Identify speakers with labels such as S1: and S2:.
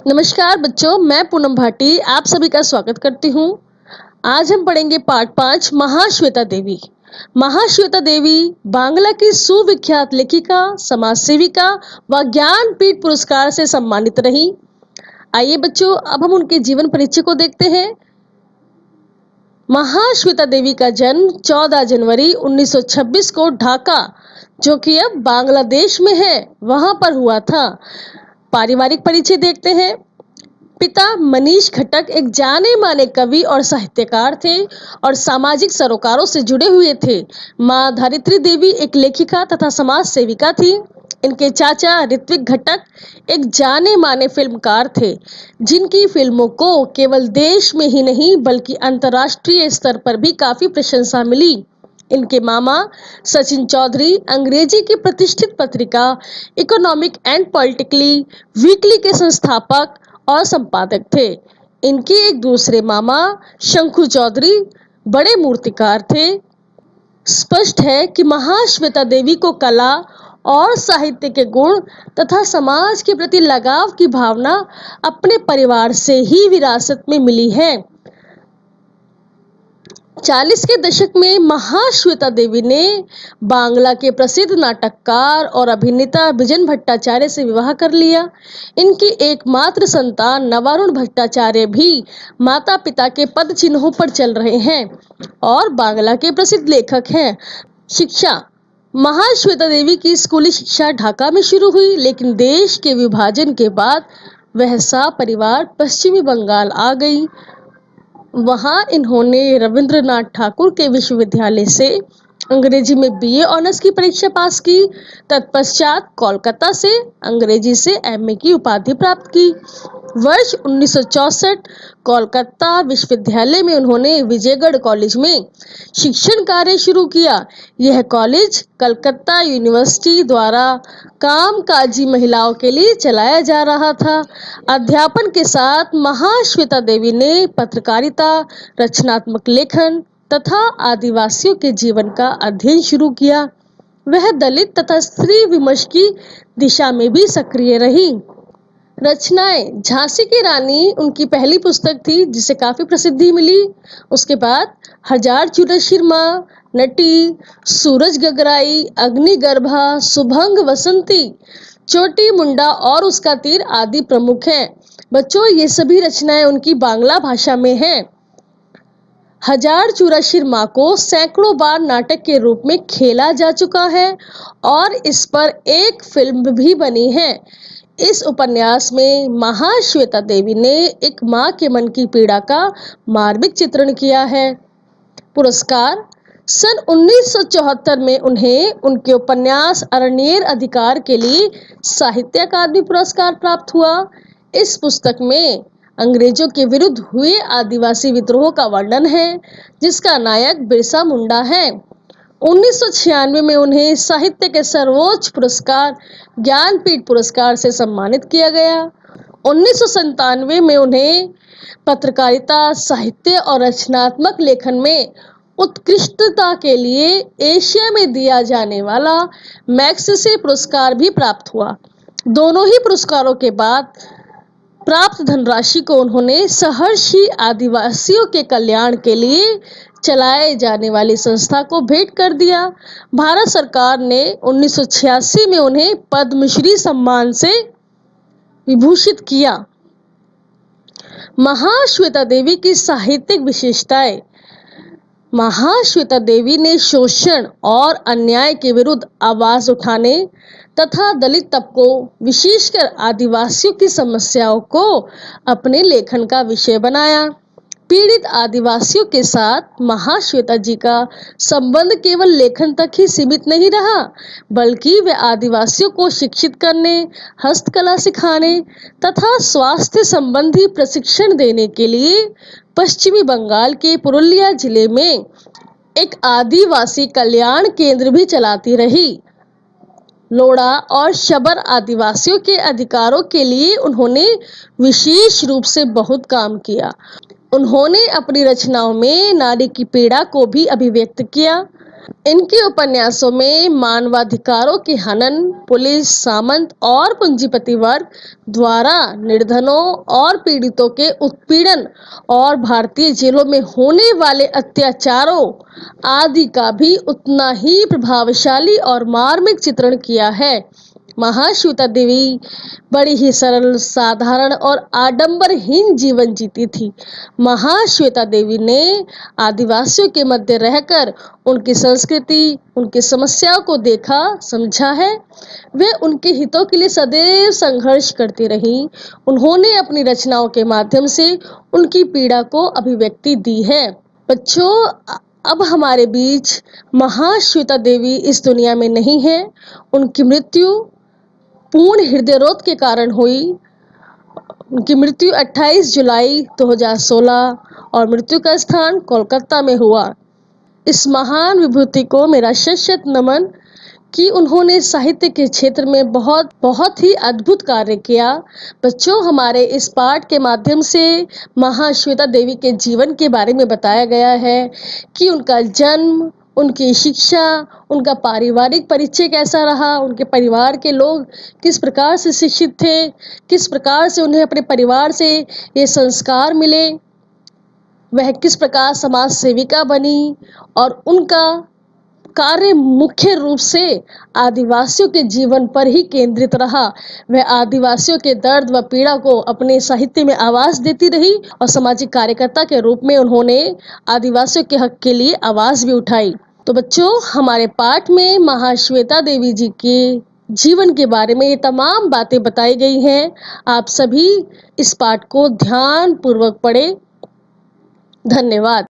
S1: नमस्कार बच्चों, मैं पूनम भाटी आप सभी का स्वागत करती हूँ। आज हम पढ़ेंगे पाठ 5 महाश्वेता देवी। महाश्वेता देवी बांग्ला की सुविख्यात लेखिका, समाज सेविका व ज्ञानपीठ पुरस्कार से सम्मानित रही। आइए बच्चों, अब हम उनके जीवन परिचय को देखते हैं। महाश्वेता देवी का जन्म 14 जनवरी 1926 को ढाका, जो कि अब बांग्लादेश में है, वहां पर हुआ था। पारिवारिक परिचय देखते हैं। पिता मनीष खट्टक एक जाने माने कवि और साहित्यकार थे और सामाजिक सरोकारों से जुड़े हुए थे। मां धरित्री देवी एक लेखिका तथा समाज सेविका थी। इनके चाचा ऋत्विक घटक एक जाने माने फिल्मकार थे, जिनकी फिल्मों को केवल देश में ही नहीं बल्कि अंतर्राष्ट्रीय स्तर पर भी काफी प्रशंसा मिली। इनके मामा सचिन चौधरी अंग्रेजी की प्रतिष्ठित पत्रिका इकोनॉमिक एंड पॉलिटिकली वीकली के संस्थापक और संपादक थे। इनके एक दूसरे मामा शंकु चौधरी बड़े मूर्तिकार थे। स्पष्ट है कि महाश्वेता देवी को कला और साहित्य के गुण तथा समाज के प्रति लगाव की भावना अपने परिवार से ही विरासत में मिली है। 40 के दशक में महाश्वेता देवी ने बांग्ला के प्रसिद्ध नाटककार और अभिनेता बिजन भट्टाचार्य से विवाह कर लिया। इनकी एकमात्र संतान नवारुण भट्टाचार्य भी माता पिता के पद चिन्हों पर चल रहे हैं और बांग्ला के प्रसिद्ध लेखक हैं। शिक्षा। महाश्वेता देवी की स्कूली शिक्षा ढाका में शुरू हुई, लेकिन देश के विभाजन के बाद वह सपरिवार पश्चिमी बंगाल आ गई। वहां इन्होंने रविंद्रनाथ ठाकुर के विश्वविद्यालय से अंग्रेजी में बीए ऑनर्स की परीक्षा पास की। तत्पश्चात कोलकाता से अंग्रेजी से एमए की उपाधि प्राप्त की। वर्ष 1964 कोलकाता विश्वविद्यालय में उन्होंने विजयगढ़ कॉलेज में शिक्षण कार्य शुरू किया। यह कॉलेज कलकत्ता यूनिवर्सिटी द्वारा कामकाजी महिलाओं के लिए चलाया जा रहा था। अध्यापन के साथ महाश्वेता देवी ने पत्रकारिता, रचनात्मक लेखन तथा आदिवासियों के जीवन का अध्ययन शुरू किया। वह दलित तथा स्त्री विमर्श की दिशा में भी सक्रिय रही। रचनाएं। झांसी की रानी उनकी पहली पुस्तक थी, जिसे काफी प्रसिद्धि मिली। उसके बाद हजार चुरसिर माँ, नटी, सूरज गगराई, अग्निगर्भा, सुभंग वसंती, चोटी मुंडा और उसका तीर आदि प्रमुख हैं। बच्चों, ये सभी रचनाएं उनकी बांग्ला भाषा में हैं। हजार चुरसिर माँ को सैकड़ों बार नाटक के रूप में खेला जा चुका है और इस पर एक फिल्म भी बनी है। इस उपन्यास में महाश्वेता देवी ने एक माँ के मन की पीड़ा का मार्मिक चित्रण किया है। पुरस्कार। सन 1974 में उन्हें उनके उपन्यास अरण्येर अधिकार के लिए साहित्य अकादमी पुरस्कार प्राप्त हुआ। इस पुस्तक में अंग्रेजों के विरुद्ध हुए आदिवासी विद्रोह का वर्णन है, जिसका नायक बिरसा मुंडा है। 1996 में उन्हें साहित्य के सर्वोच्च पुरस्कार ज्ञानपीठ पुरस्कार से सम्मानित किया गया। 1997 में उन्हें पत्रकारिता, साहित्य और रचनात्मक लेखन में उत्कृष्टता के लिए एशिया में दिया जाने वाला मैग्सेसे पुरस्कार भी प्राप्त हुआ। दोनों ही पुरस्कारों के बाद प्राप्त धनराशि को उन्होंने सहर्षी आदिवासियों के कल्याण के लिए चलाए जाने वाली संस्था को भेंट कर दिया। भारत सरकार ने 1986 में उन्हें पद्मश्री सम्मान से विभूषित किया। महाश्वेता देवी की साहित्यिक विशेषताएं। महाश्वेता देवी ने शोषण और अन्याय के विरुद्ध आवाज उठाने तथा दलित तबकों, विशेषकर आदिवासियों की समस्याओं को अपने लेखन का विषय बनाया। पीड़ित आदिवासियों के साथ महाश्वेता जी का संबंध केवल लेखन तक ही सीमित नहीं रहा, बल्कि वे आदिवासियों को शिक्षित करने, हस्तकला सिखाने तथा स्वास्थ्य संबंधी प्रशिक्षण देने के लिए पश्चिमी बंगाल के पुरुलिया जिले में एक आदिवासी कल्याण केंद्र भी चलाती रही। लोड़ा और शबर आदिवासियों के अधिकारों के लिए उन्होंने विशेष रूप से बहुत काम किया। उन्होंने अपनी रचनाओं में नारी की पीड़ा को भी अभिव्यक्त किया। इनके उपन्यासों में मानवाधिकारों के हनन, पुलिस, सामंत और पूंजीपति वर्ग द्वारा निर्धनों और पीड़ितों के उत्पीड़न और भारतीय जेलों में होने वाले अत्याचारों आदि का भी उतना ही प्रभावशाली और मार्मिक चित्रण किया है। महाश्वेता देवी बड़ी ही सरल, साधारण और आडंबरहीन जीवन जीती थी। महाश्वेता देवी ने आदिवासियों के मध्य रहकर उनकी संस्कृति, उनकी समस्याओं को देखा, समझा है। वे उनके हितों के लिए सदैव संघर्ष करती रहीं। उन्होंने अपनी रचनाओं के माध्यम से उनकी पीड़ा को अभिव्यक्ति दी है। बच्चों, अब हमारे बीच महाश्वेता देवी इस दुनिया में नहीं है। उनकी मृत्यु पूर्ण हृदय के कारण हुई। उनकी मृत्यु 28 जुलाई 2016 और मृत्यु का स्थान कोलकाता में हुआ। इस महान विभूति को मेरा शत नमन कि उन्होंने साहित्य के क्षेत्र में बहुत ही अद्भुत कार्य किया। बच्चों, हमारे इस पाठ के माध्यम से महाश्वेता देवी के जीवन के बारे में बताया गया है कि उनका जन्म, उनकी शिक्षा, उनका पारिवारिक परिचय कैसा रहा, उनके परिवार के लोग किस प्रकार से शिक्षित थे, किस प्रकार से उन्हें अपने परिवार से ये संस्कार मिले, वह किस प्रकार समाज सेविका बनी और उनका कार्य मुख्य रूप से आदिवासियों के जीवन पर ही केंद्रित रहा। वह आदिवासियों के दर्द व पीड़ा को अपने साहित्य में आवाज देती रही और सामाजिक कार्यकर्ता के रूप में उन्होंने आदिवासियों के हक के लिए आवाज भी उठाई। तो बच्चों, हमारे पाठ में महाश्वेता देवी जी के जीवन के बारे में ये तमाम बातें बताई गई हैं। आप सभी इस पाठ को ध्यान पूर्वक पढ़ें। धन्यवाद।